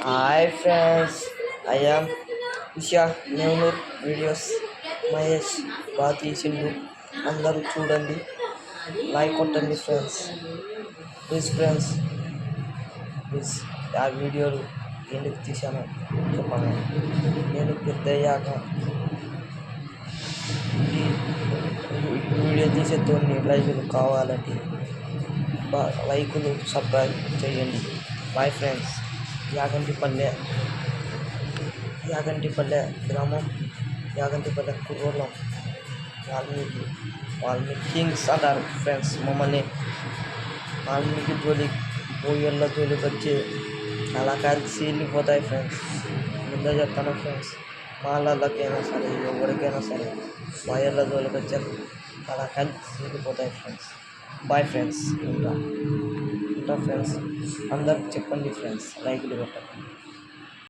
Hi friends, I am Isha Neunur videos Mahesh బాగా తీసిండు. అందరూ చూడండి, లైక్ కొట్టండి ఫ్రెండ్స్. ఫ్రెండ్స్ ప్లీజ్ ఆ వీడియోలు ఎందుకు తీశాను చెప్పండి. నేను పెద్ద అయ్యాక ఈ వీడియో తీసేతోని లైకులు కావాలంటే లైకులు సబ్స్క్రైబ్ చేయండి. Bye friends. యాగంటిపల్లె గ్రామం, యాగంటిపల్లె కుర్రోళ్ళం. వాళ్ళని కింగ్స్ అంటారు ఫ్రెండ్స్. మమ్మల్ని వాల్మీకి బోయల్ల జోలికి వచ్చి కళాకారులు చీలిపోతాయి ఫ్రెండ్స్. ముందే చెప్తాను ఫ్రెండ్స్, వాళ్ళకైనా సరే ఎవరికైనా సరే బోయల్ల జోలికి వచ్చే కళాకారులు చీలిపోతాయి ఫ్రెండ్స్. Bye friends. ఉంటా ఫ్రెండ్స్. అందరికి చెప్పండి ఫ్రెండ్స్, లైక్లు కొట్టండి.